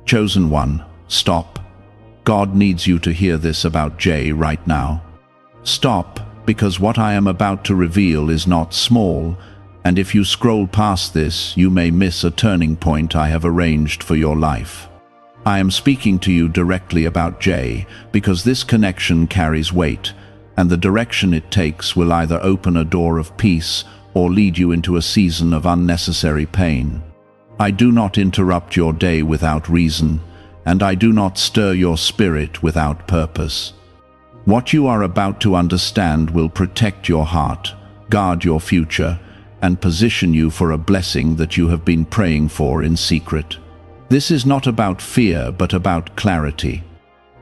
Chosen one, stop. God needs you to hear this about Jay right now. Stop, because what I am about to reveal is not small, and if you scroll past this, you may miss a turning point I have arranged for your life. I am speaking to you directly about Jay, because this connection carries weight, and the direction it takes will either open a door of peace or lead you into a season of unnecessary pain. I do not interrupt your day without reason, and I do not stir your spirit without purpose. What you are about to understand will protect your heart, guard your future, and position you for a blessing that you have been praying for in secret. This is not about fear, but about clarity.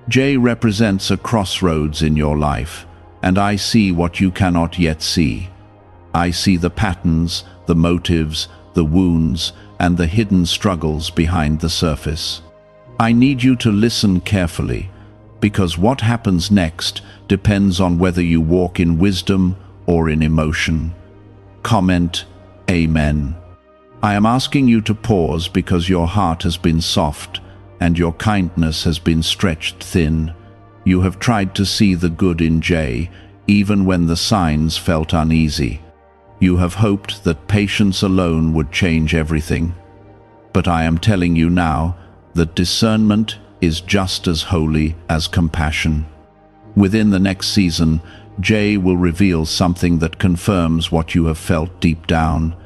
Jay represents a crossroads in your life, and I see what you cannot yet see. I see the patterns, the motives, the wounds, and the hidden struggles behind the surface. I need you to listen carefully, because what happens next depends on whether you walk in wisdom or in emotion. Comment, Amen. I am asking you to pause because your heart has been soft and your kindness has been stretched thin. You have tried to see the good in Jay, even when the signs felt uneasy. You have hoped that patience alone would change everything. But I am telling you now that discernment is just as holy as compassion. Within the next season, Jay will reveal something that confirms what you have felt deep down.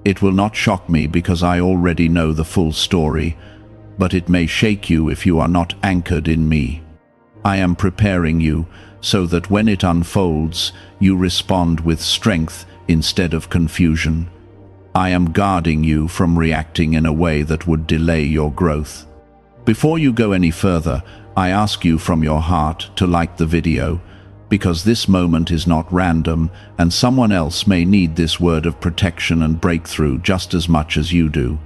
It will not shock me because I already know the full story, but it may shake you if you are not anchored in me. I am preparing you so that when it unfolds, you respond with strength instead of confusion. I am guarding you from reacting in a way that would delay your growth. Before you go any further, I ask you from your heart to like the video, because this moment is not random, and someone else may need this word of protection and breakthrough just as much as you do.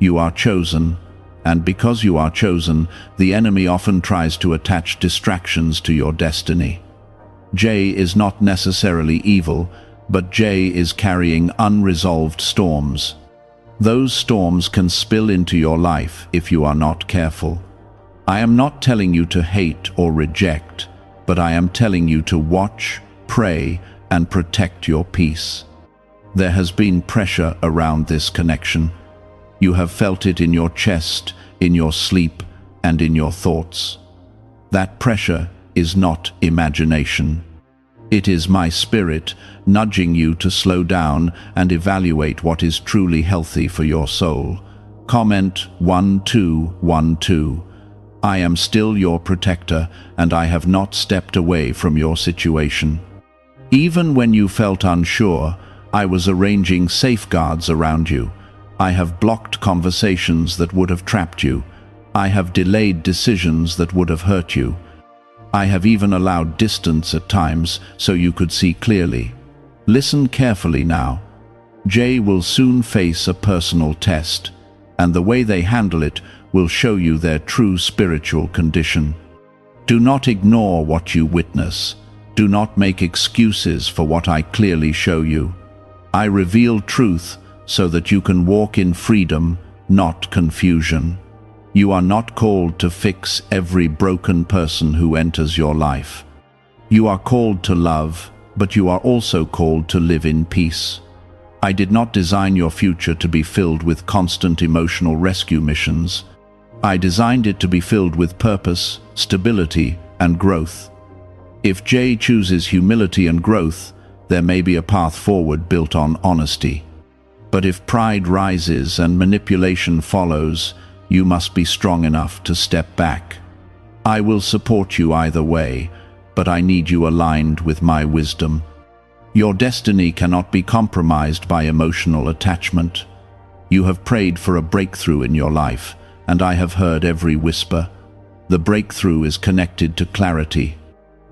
You are chosen, and because you are chosen, the enemy often tries to attach distractions to your destiny. Jay is not necessarily evil, but Jay is carrying unresolved storms. Those storms can spill into your life if you are not careful. I am not telling you to hate or reject, but I am telling you to watch, pray, and protect your peace. There has been pressure around this connection. You have felt it in your chest, in your sleep, and in your thoughts. That pressure is not imagination. It is my spirit nudging you to slow down and evaluate what is truly healthy for your soul. Comment 1212. I am still your protector, and I have not stepped away from your situation. Even when you felt unsure, I was arranging safeguards around you. I have blocked conversations that would have trapped you. I have delayed decisions that would have hurt you. I have even allowed distance at times so you could see clearly. Listen carefully now. Jay will soon face a personal test, and the way they handle it will show you their true spiritual condition. Do not ignore what you witness. Do not make excuses for what I clearly show you. I reveal truth so that you can walk in freedom, not confusion. You are not called to fix every broken person who enters your life. You are called to love, but you are also called to live in peace. I did not design your future to be filled with constant emotional rescue missions. I designed it to be filled with purpose, stability, and growth. If Jay chooses humility and growth, there may be a path forward built on honesty. But if pride rises and manipulation follows, you must be strong enough to step back. I will support you either way, but I need you aligned with my wisdom. Your destiny cannot be compromised by emotional attachment. You have prayed for a breakthrough in your life, and I have heard every whisper. The breakthrough is connected to clarity.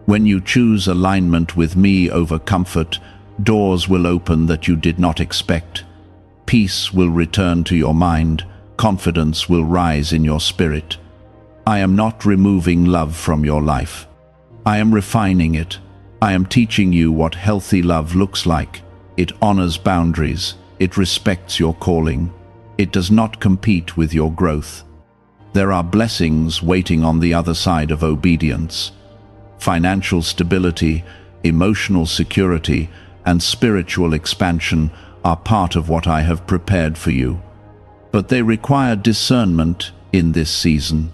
When you choose alignment with me over comfort, doors will open that you did not expect. Peace will return to your mind. Confidence will rise in your spirit. I am not removing love from your life. I am refining it. I am teaching you what healthy love looks like. It honors boundaries. It respects your calling. It does not compete with your growth. There are blessings waiting on the other side of obedience. Financial stability, emotional security, and spiritual expansion are part of what I have prepared for you. But they require discernment in this season.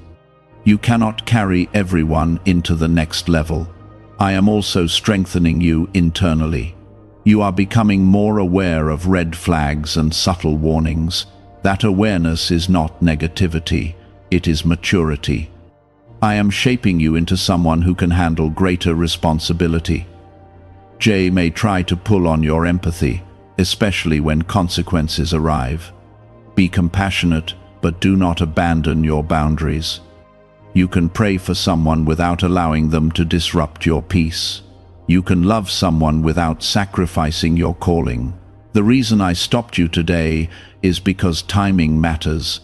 You cannot carry everyone into the next level. I am also strengthening you internally. You are becoming more aware of red flags and subtle warnings. That awareness is not negativity, it is maturity. I am shaping you into someone who can handle greater responsibility. Jay may try to pull on your empathy, especially when consequences arrive. Be compassionate, but do not abandon your boundaries. You can pray for someone without allowing them to disrupt your peace. You can love someone without sacrificing your calling. The reason I stopped you today is because timing matters.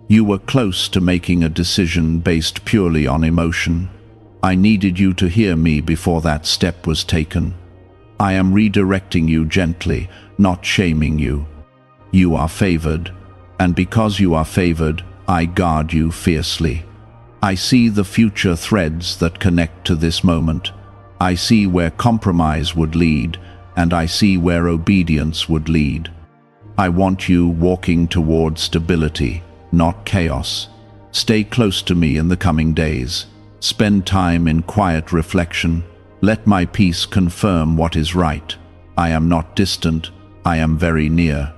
You were close to making a decision based purely on emotion. I needed you to hear me before that step was taken. I am redirecting you gently, not shaming you. You are favored, and because you are favored, I guard you fiercely. I see the future threads that connect to this moment. I see where compromise would lead, and I see where obedience would lead. I want you walking toward stability, not chaos. Stay close to me in the coming days. Spend time in quiet reflection. Let my peace confirm what is right. I am not distant, I am very near.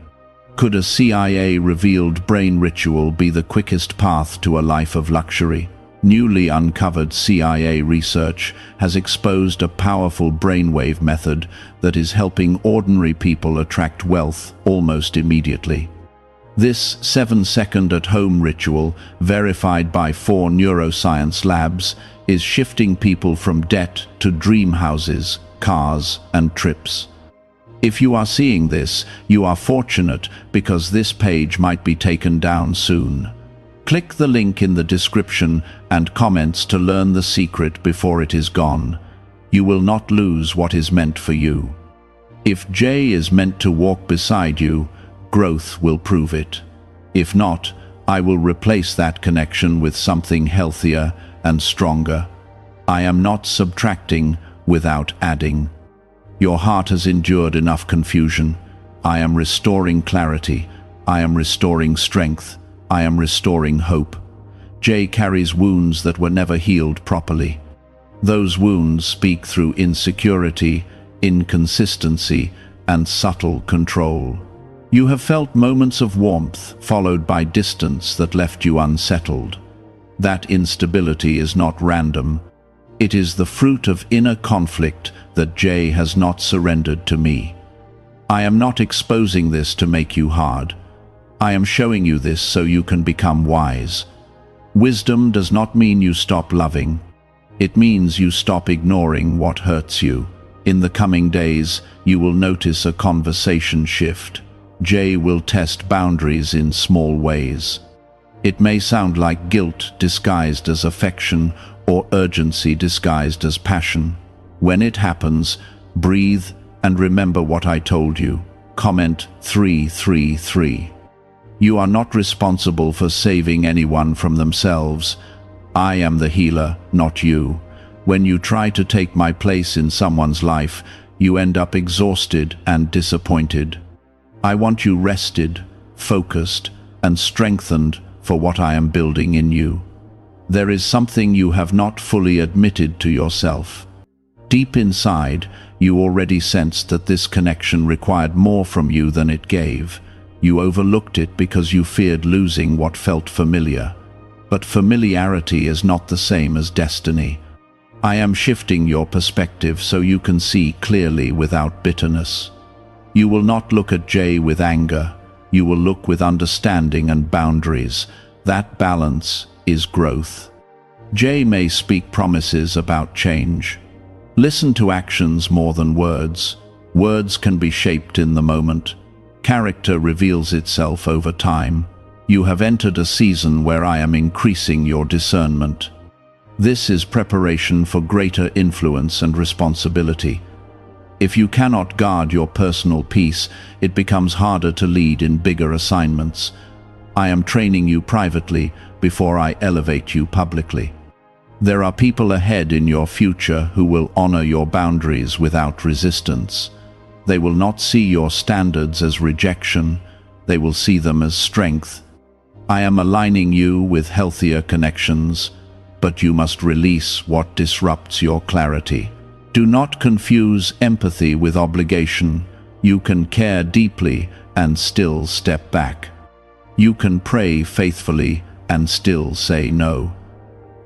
Could a CIA-revealed brain ritual be the quickest path to a life of luxury? Newly uncovered CIA research has exposed a powerful brainwave method that is helping ordinary people attract wealth almost immediately. This 7-second at-home ritual, verified by 4 neuroscience labs, is shifting people from debt to dream houses, cars, and trips. If you are seeing this, you are fortunate because this page might be taken down soon. Click the link in the description and comments to learn the secret before it is gone. You will not lose what is meant for you. If Jay is meant to walk beside you, growth will prove it. If not, I will replace that connection with something healthier and stronger. I am not subtracting without adding. Your heart has endured enough confusion. I am restoring clarity. I am restoring strength. I am restoring hope. Jay carries wounds that were never healed properly. Those wounds speak through insecurity, inconsistency, and subtle control. You have felt moments of warmth followed by distance that left you unsettled. That instability is not random. It is the fruit of inner conflict that Jay has not surrendered to me. I am not exposing this to make you hard. I am showing you this so you can become wise. Wisdom does not mean you stop loving. It means you stop ignoring what hurts you. In the coming days, you will notice a conversation shift. Jay will test boundaries in small ways. It may sound like guilt disguised as affection or urgency disguised as passion. When it happens, breathe and remember what I told you. Comment 333. You are not responsible for saving anyone from themselves. I am the healer, not you. When you try to take my place in someone's life, you end up exhausted and disappointed. I want you rested, focused, and strengthened for what I am building in you. There is something you have not fully admitted to yourself. Deep inside, you already sensed that this connection required more from you than it gave. You overlooked it because you feared losing what felt familiar. But familiarity is not the same as destiny. I am shifting your perspective so you can see clearly without bitterness. You will not look at Jay with anger. You will look with understanding and boundaries. That balance is growth. Jay may speak promises about change. Listen to actions more than words. Words can be shaped in the moment. Character reveals itself over time. You have entered a season where I am increasing your discernment. This is preparation for greater influence and responsibility. If you cannot guard your personal peace, it becomes harder to lead in bigger assignments. I am training you privately before I elevate you publicly. There are people ahead in your future who will honor your boundaries without resistance. They will not see your standards as rejection, they will see them as strength. I am aligning you with healthier connections, but you must release what disrupts your clarity. Do not confuse empathy with obligation. You can care deeply and still step back. You can pray faithfully and still say no.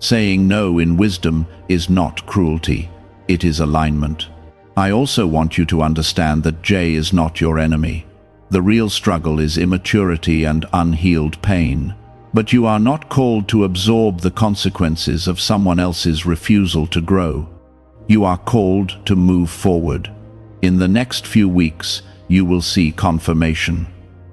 Saying no in wisdom is not cruelty, it is alignment. I also want you to understand that Jay is not your enemy. The real struggle is immaturity and unhealed pain. But you are not called to absorb the consequences of someone else's refusal to grow. You are called to move forward. In the next few weeks, you will see confirmation.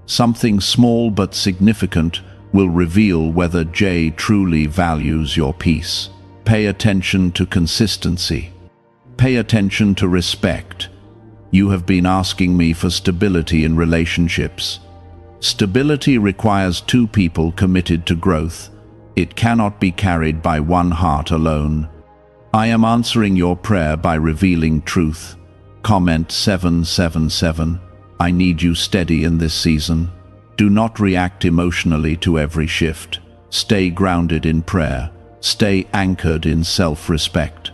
Something small but significant will reveal whether Jay truly values your peace. Pay attention to consistency. Pay attention to respect. You have been asking me for stability in relationships. Stability requires two people committed to growth. It cannot be carried by one heart alone. I am answering your prayer by revealing truth. Comment 777. I need you steady in this season. Do not react emotionally to every shift. Stay grounded in prayer. Stay anchored in self-respect.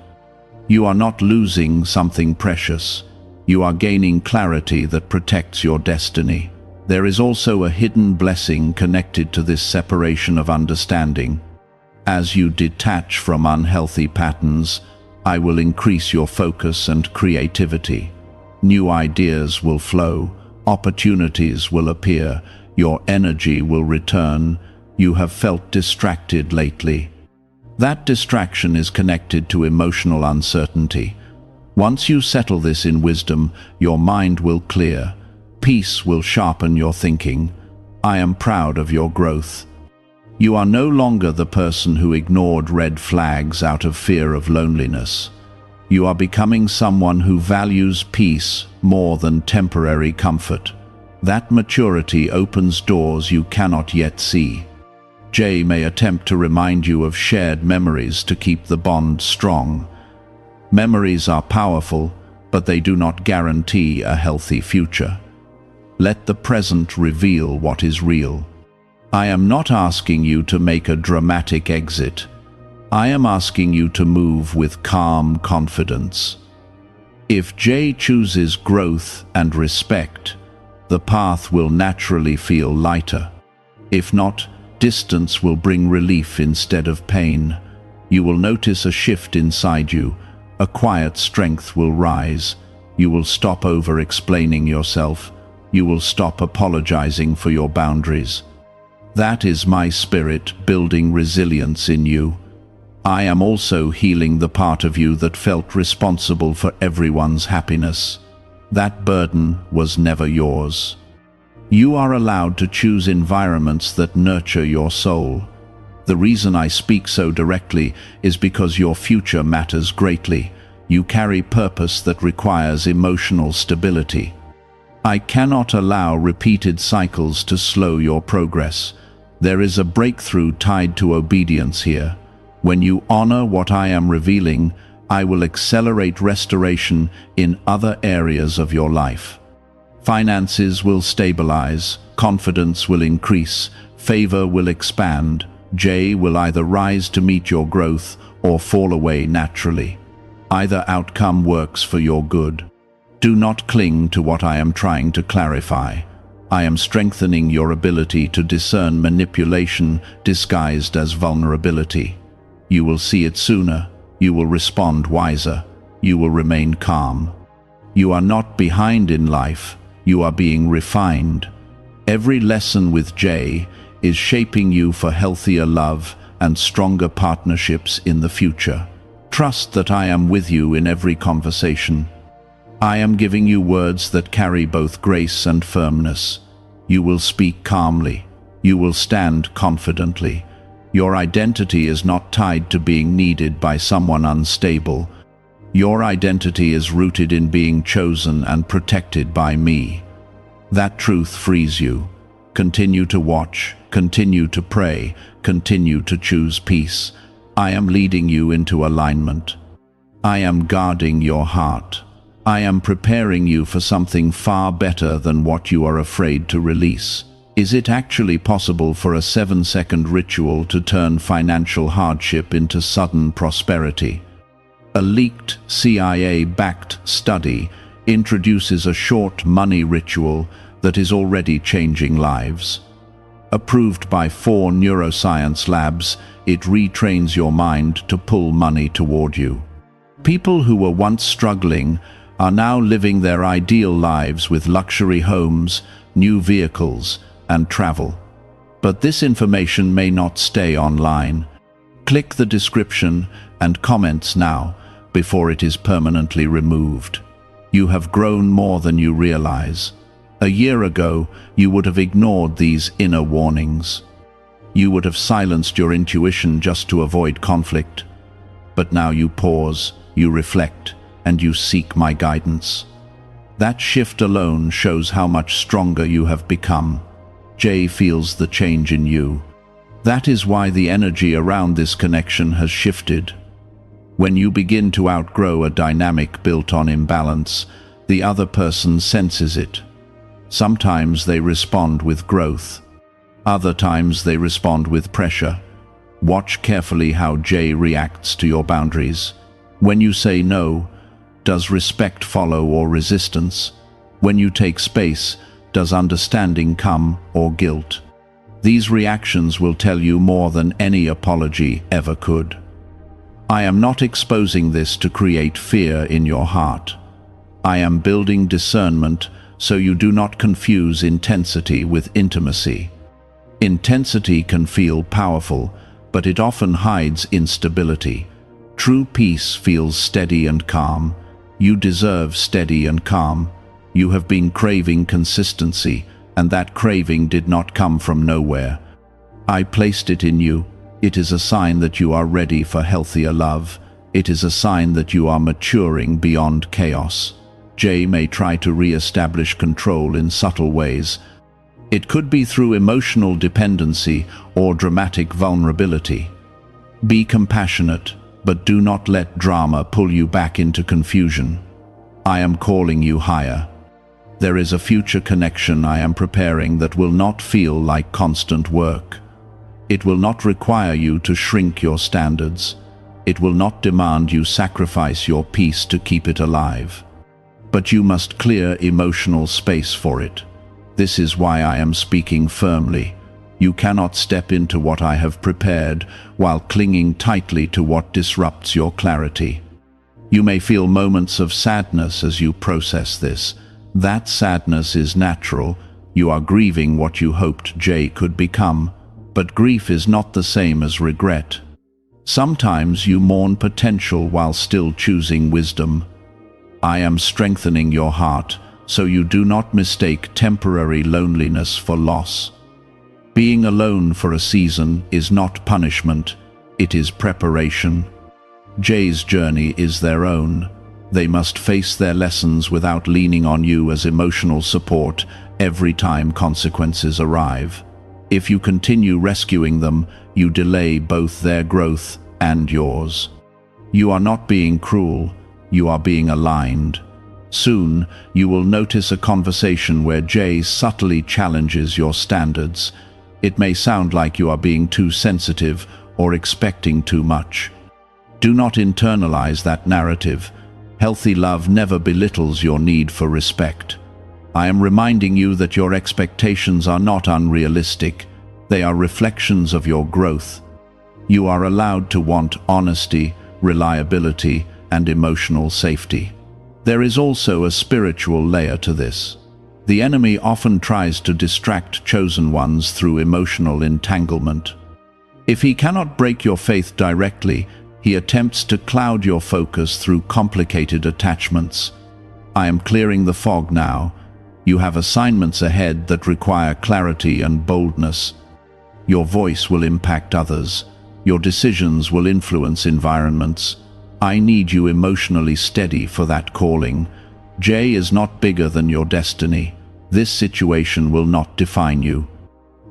You are not losing something precious. You are gaining clarity that protects your destiny. There is also a hidden blessing connected to this separation of understanding. As you detach from unhealthy patterns, I will increase your focus and creativity. New ideas will flow, opportunities will appear, your energy will return. You have felt distracted lately. That distraction is connected to emotional uncertainty. Once you settle this in wisdom, your mind will clear. Peace will sharpen your thinking. I am proud of your growth. You are no longer the person who ignored red flags out of fear of loneliness. You are becoming someone who values peace more than temporary comfort. That maturity opens doors you cannot yet see. Jay may attempt to remind you of shared memories to keep the bond strong. Memories are powerful, but they do not guarantee a healthy future. Let the present reveal what is real. I am not asking you to make a dramatic exit. I am asking you to move with calm confidence. If Jay chooses growth and respect, the path will naturally feel lighter. If not, distance will bring relief instead of pain. You will notice a shift inside you. A quiet strength will rise. You will stop over-explaining yourself. You will stop apologizing for your boundaries. That is my spirit building resilience in you. I am also healing the part of you that felt responsible for everyone's happiness. That burden was never yours. You are allowed to choose environments that nurture your soul. The reason I speak so directly is because your future matters greatly. You carry purpose that requires emotional stability. I cannot allow repeated cycles to slow your progress. There is a breakthrough tied to obedience here. When you honor what I am revealing, I will accelerate restoration in other areas of your life. Finances will stabilize, confidence will increase, favor will expand. Jay will either rise to meet your growth or fall away naturally. Either outcome works for your good. Do not cling to what I am trying to clarify. I am strengthening your ability to discern manipulation disguised as vulnerability. You will see it sooner. You will respond wiser. You will remain calm. You are not behind in life. You are being refined. Every lesson with Jay is shaping you for healthier love and stronger partnerships in the future. Trust that I am with you in every conversation. I am giving you words that carry both grace and firmness. You will speak calmly. You will stand confidently. Your identity is not tied to being needed by someone unstable. Your identity is rooted in being chosen and protected by me. That truth frees you. Continue to watch, continue to pray, continue to choose peace. I am leading you into alignment. I am guarding your heart. I am preparing you for something far better than what you are afraid to release. Is it actually possible for a 7-second ritual to turn financial hardship into sudden prosperity? A leaked CIA-backed study introduces a short money ritual that is already changing lives. Approved by 4 neuroscience labs, it retrains your mind to pull money toward you. People who were once struggling are now living their ideal lives with luxury homes, new vehicles, and travel. But this information may not stay online. Click the description and comments now before it is permanently removed. You have grown more than you realize. A year ago, you would have ignored these inner warnings. You would have silenced your intuition just to avoid conflict. But now you pause, you reflect, and you seek my guidance. That shift alone shows how much stronger you have become. Jay feels the change in you. That is why the energy around this connection has shifted. When you begin to outgrow a dynamic built on imbalance, the other person senses it. Sometimes they respond with growth. Other times they respond with pressure. Watch carefully how Jay reacts to your boundaries. When you say no, does respect follow or resistance? When you take space, does understanding come or guilt? These reactions will tell you more than any apology ever could. I am not exposing this to create fear in your heart. I am building discernment so you do not confuse intensity with intimacy. Intensity can feel powerful, but it often hides instability. True peace feels steady and calm. You deserve steady and calm. You have been craving consistency, and that craving did not come from nowhere. I placed it in you. It is a sign that you are ready for healthier love. It is a sign that you are maturing beyond chaos. Jay may try to re-establish control in subtle ways. It could be through emotional dependency or dramatic vulnerability. Be compassionate, but do not let drama pull you back into confusion. I am calling you higher. There is a future connection I am preparing that will not feel like constant work. It will not require you to shrink your standards. It will not demand you sacrifice your peace to keep it alive. But you must clear emotional space for it. This is why I am speaking firmly. You cannot step into what I have prepared while clinging tightly to what disrupts your clarity. You may feel moments of sadness as you process this. That sadness is natural. You are grieving what you hoped Jay could become. But grief is not the same as regret. Sometimes you mourn potential while still choosing wisdom. I am strengthening your heart so you do not mistake temporary loneliness for loss. Being alone for a season is not punishment, it is preparation. Jay's journey is their own. They must face their lessons without leaning on you as emotional support every time consequences arrive. If you continue rescuing them, you delay both their growth and yours. You are not being cruel. You are being aligned. Soon, you will notice a conversation where Jay subtly challenges your standards. It may sound like you are being too sensitive or expecting too much. Do not internalize that narrative. Healthy love never belittles your need for respect. I am reminding you that your expectations are not unrealistic. They are reflections of your growth. You are allowed to want honesty, reliability, and emotional safety. There is also a spiritual layer to this. The enemy often tries to distract chosen ones through emotional entanglement. If he cannot break your faith directly, he attempts to cloud your focus through complicated attachments. I am clearing the fog now. You have assignments ahead that require clarity and boldness. Your voice will impact others. Your decisions will influence environments. I need you emotionally steady for that calling. Jay is not bigger than your destiny. This situation will not define you.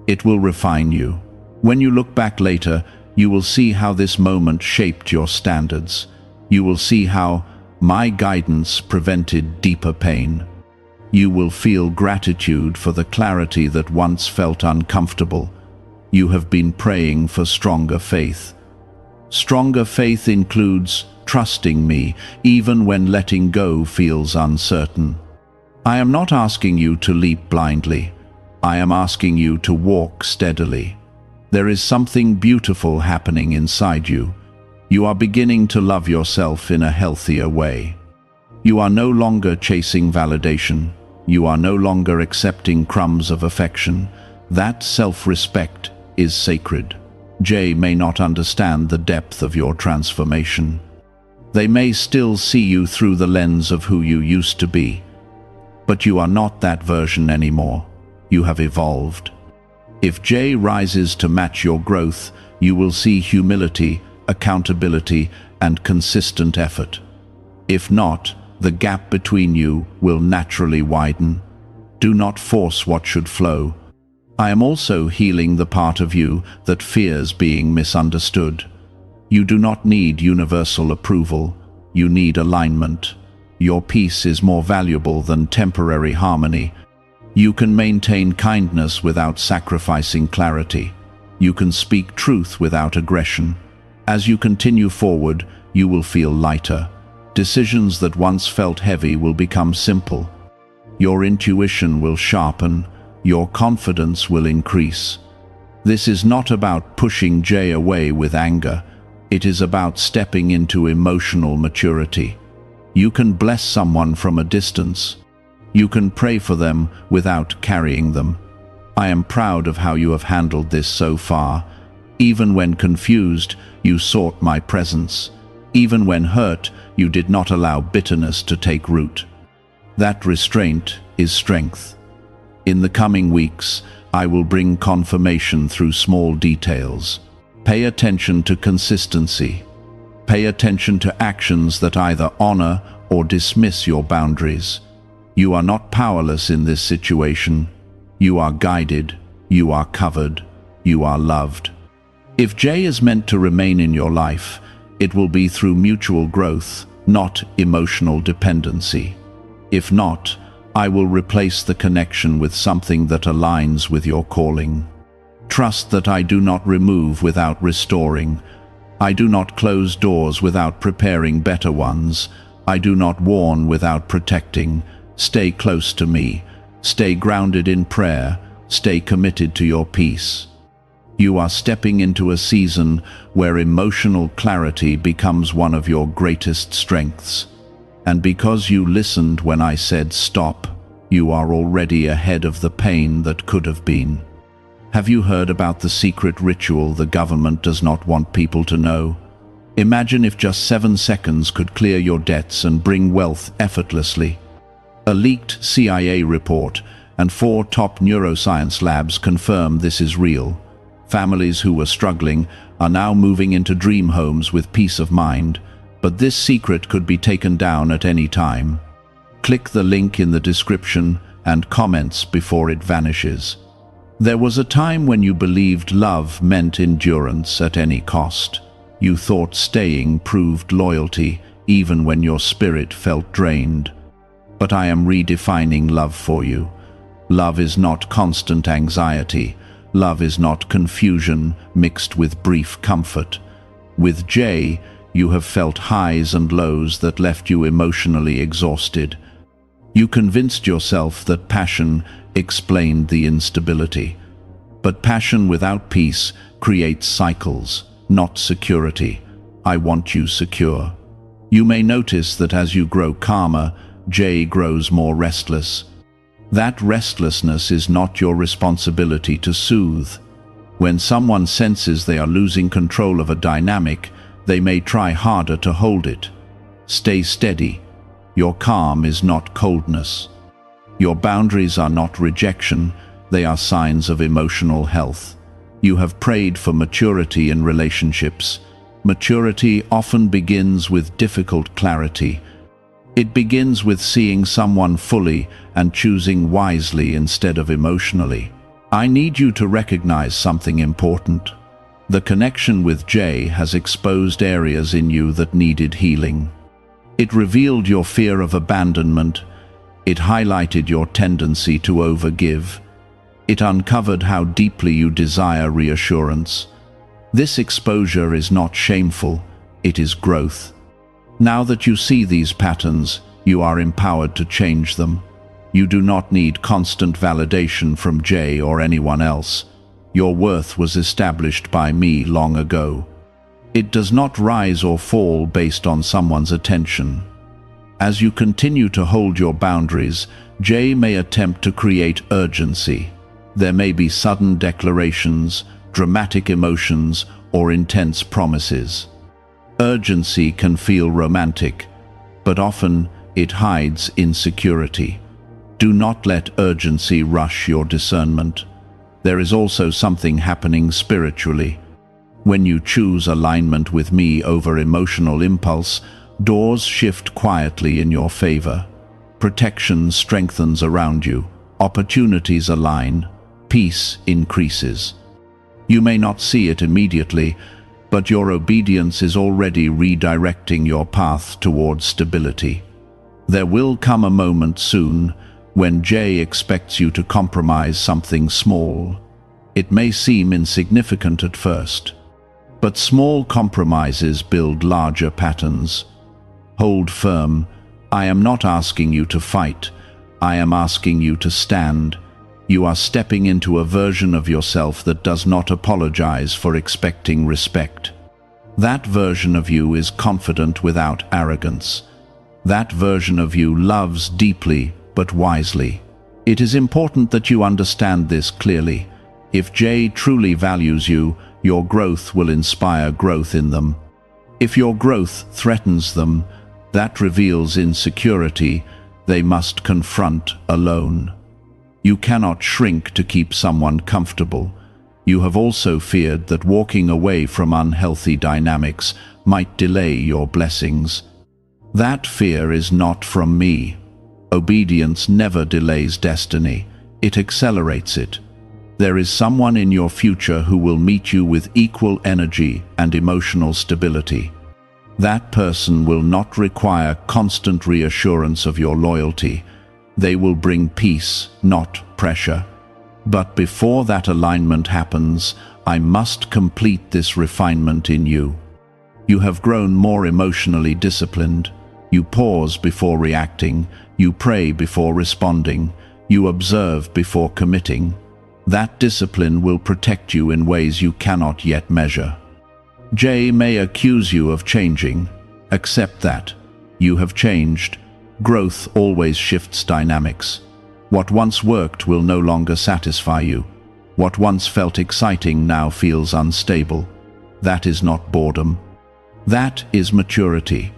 It will refine you. When you look back later, you will see how this moment shaped your standards. You will see how my guidance prevented deeper pain. You will feel gratitude for the clarity that once felt uncomfortable. You have been praying for stronger faith. Stronger faith includes trusting me, even when letting go feels uncertain. I am not asking you to leap blindly. I am asking you to walk steadily. There is something beautiful happening inside you. You are beginning to love yourself in a healthier way. You are no longer chasing validation. You are no longer accepting crumbs of affection. That self-respect is sacred. Jay may not understand the depth of your transformation. They may still see you through the lens of who you used to be. But you are not that version anymore. You have evolved. If Jay rises to match your growth, you will see humility, accountability, and consistent effort. If not, the gap between you will naturally widen. Do not force what should flow. I am also healing the part of you that fears being misunderstood. You do not need universal approval. You need alignment. Your peace is more valuable than temporary harmony. You can maintain kindness without sacrificing clarity. You can speak truth without aggression. As you continue forward, you will feel lighter. Decisions that once felt heavy will become simple. Your intuition will sharpen. Your confidence will increase. This is not about pushing Jay away with anger. It is about stepping into emotional maturity. You can bless someone from a distance. You can pray for them without carrying them. I am proud of how you have handled this so far. Even when confused, you sought my presence. Even when hurt, you did not allow bitterness to take root. That restraint is strength. In the coming weeks, I will bring confirmation through small details. Pay attention to consistency. Pay attention to actions that either honor or dismiss your boundaries. You are not powerless in this situation. You are guided, you are covered, you are loved. If Jay is meant to remain in your life, it will be through mutual growth, not emotional dependency. If not, I will replace the connection with something that aligns with your calling. Trust that I do not remove without restoring. I do not close doors without preparing better ones. I do not warn without protecting. Stay close to me. Stay grounded in prayer. Stay committed to your peace. You are stepping into a season where emotional clarity becomes one of your greatest strengths. And because you listened when I said stop, you are already ahead of the pain that could have been. Have you heard about the secret ritual the government does not want people to know? Imagine if just 7 seconds could clear your debts and bring wealth effortlessly. A leaked CIA report and 4 top neuroscience labs confirm this is real. Families who were struggling are now moving into dream homes with peace of mind, but this secret could be taken down at any time. Click the link in the description and comments before it vanishes. There was a time when you believed love meant endurance at any cost. You thought staying proved loyalty even when your spirit felt drained. But I am redefining love for you. Love is not constant anxiety. Love is not confusion mixed with brief comfort. With Jay, you have felt highs and lows that left you emotionally exhausted. You convinced yourself that passion explained the instability. But passion without peace creates cycles, not security. I want you secure. You may notice that as you grow calmer, Jay grows more restless. That restlessness is not your responsibility to soothe. When someone senses they are losing control of a dynamic, they may try harder to hold it. Stay steady. Your calm is not coldness. Your boundaries are not rejection, they are signs of emotional health. You have prayed for maturity in relationships. Maturity often begins with difficult clarity. It begins with seeing someone fully and choosing wisely instead of emotionally. I need you to recognize something important. The connection with Jay has exposed areas in you that needed healing. It revealed your fear of abandonment. It highlighted your tendency to overgive. It uncovered how deeply you desire reassurance. This exposure is not shameful, it is growth. Now that you see these patterns, you are empowered to change them. You do not need constant validation from Jay or anyone else. Your worth was established by me long ago. It does not rise or fall based on someone's attention. As you continue to hold your boundaries, Jay may attempt to create urgency. There may be sudden declarations, dramatic emotions, or intense promises. Urgency can feel romantic, but often it hides insecurity. Do not let urgency rush your discernment. There is also something happening spiritually. When you choose alignment with me over emotional impulse, doors shift quietly in your favor. Protection strengthens around you. Opportunities align. Peace increases. You may not see it immediately, but your obedience is already redirecting your path towards stability. There will come a moment soon when Jay expects you to compromise something small. It may seem insignificant at first, but small compromises build larger patterns. Hold firm. I am not asking you to fight. I am asking you to stand. You are stepping into a version of yourself that does not apologize for expecting respect. That version of you is confident without arrogance. That version of you loves deeply but wisely. It is important that you understand this clearly. If Jay truly values you, your growth will inspire growth in them. If your growth threatens them, that reveals insecurity they must confront alone. You cannot shrink to keep someone comfortable. You have also feared that walking away from unhealthy dynamics might delay your blessings. That fear is not from me. Obedience never delays destiny. It accelerates it. There is someone in your future who will meet you with equal energy and emotional stability. That person will not require constant reassurance of your loyalty. They will bring peace, not pressure. But before that alignment happens, I must complete this refinement in you. You have grown more emotionally disciplined. You pause before reacting. You pray before responding. You observe before committing. That discipline will protect you in ways you cannot yet measure. Jay may accuse you of changing. Accept that. You have changed. Growth always shifts dynamics. What once worked will no longer satisfy you. What once felt exciting now feels unstable. That is not boredom. That is maturity.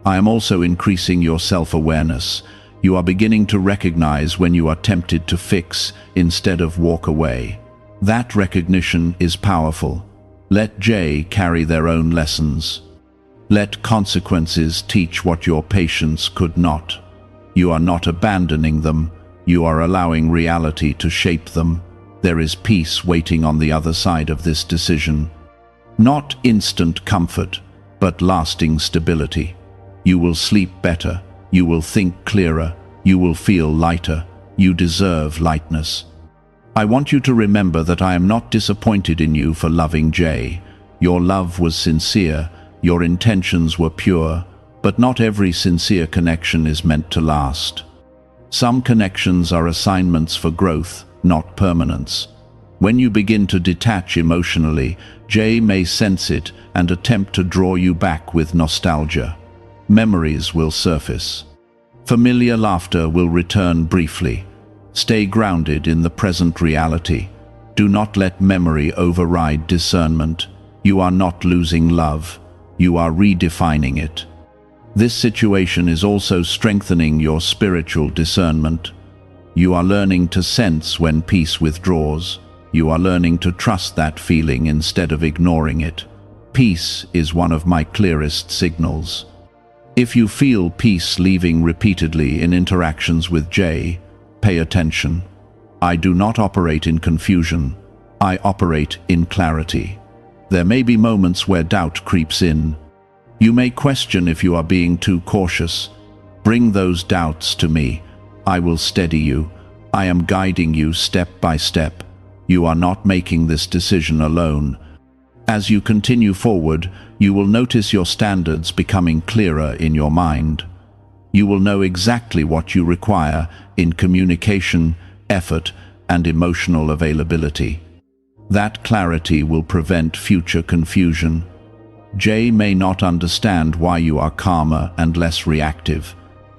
I am also increasing your self-awareness. You are beginning to recognize when you are tempted to fix instead of walk away. That recognition is powerful. Let Jay carry their own lessons. Let consequences teach what your patience could not. You are not abandoning them. You are allowing reality to shape them. There is peace waiting on the other side of this decision. Not instant comfort, but lasting stability. You will sleep better. You will think clearer. You will feel lighter. You deserve lightness. I want you to remember that I am not disappointed in you for loving Jay. Your love was sincere. Your intentions were pure, but not every sincere connection is meant to last. Some connections are assignments for growth, not permanence. When you begin to detach emotionally, Jay may sense it and attempt to draw you back with nostalgia. Memories will surface. Familiar laughter will return briefly. Stay grounded in the present reality. Do not let memory override discernment. You are not losing love. You are redefining it. This situation is also strengthening your spiritual discernment. You are learning to sense when peace withdraws. You are learning to trust that feeling instead of ignoring it. Peace is one of my clearest signals. If you feel peace leaving repeatedly in interactions with Jay, pay attention. I do not operate in confusion. I operate in clarity. There may be moments where doubt creeps in. You may question if you are being too cautious. Bring those doubts to me. I will steady you. I am guiding you step by step. You are not making this decision alone. As you continue forward, you will notice your standards becoming clearer in your mind. You will know exactly what you require in communication, effort, and emotional availability. That clarity will prevent future confusion. Jay may not understand why you are calmer and less reactive.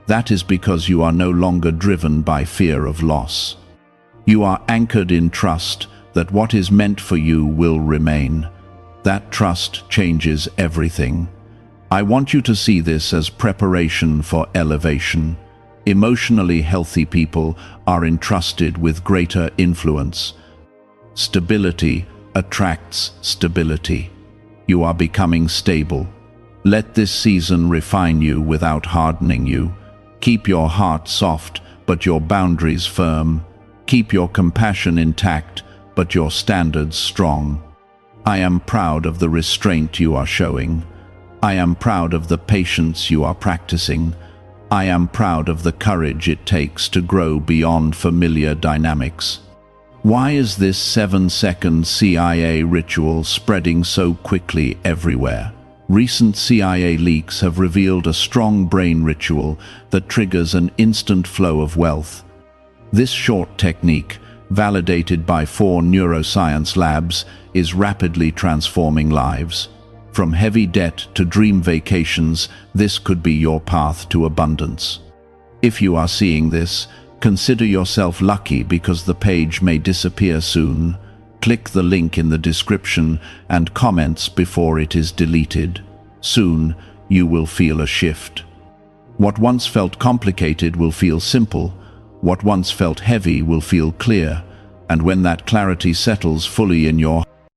That is because you are no longer driven by fear of loss. You are anchored in trust that what is meant for you will remain. That trust changes everything. I want you to see this as preparation for elevation. Emotionally healthy people are entrusted with greater influence. Stability attracts stability. You are becoming stable. Let this season refine you without hardening you. Keep your heart soft, but your boundaries firm. Keep your compassion intact, but your standards strong. I am proud of the restraint you are showing. I am proud of the patience you are practicing. I am proud of the courage it takes to grow beyond familiar dynamics. Why is this 7-second CIA ritual spreading so quickly everywhere? Recent CIA leaks have revealed a strong brain ritual that triggers an instant flow of wealth. This short technique, validated by 4 neuroscience labs, is rapidly transforming lives. From heavy debt to dream vacations, this could be your path to abundance. If you are seeing this, consider yourself lucky because the page may disappear soon. Click the link in the description and comments before it is deleted. Soon, you will feel a shift. What once felt complicated will feel simple. What once felt heavy will feel clear. And when that clarity settles fully in your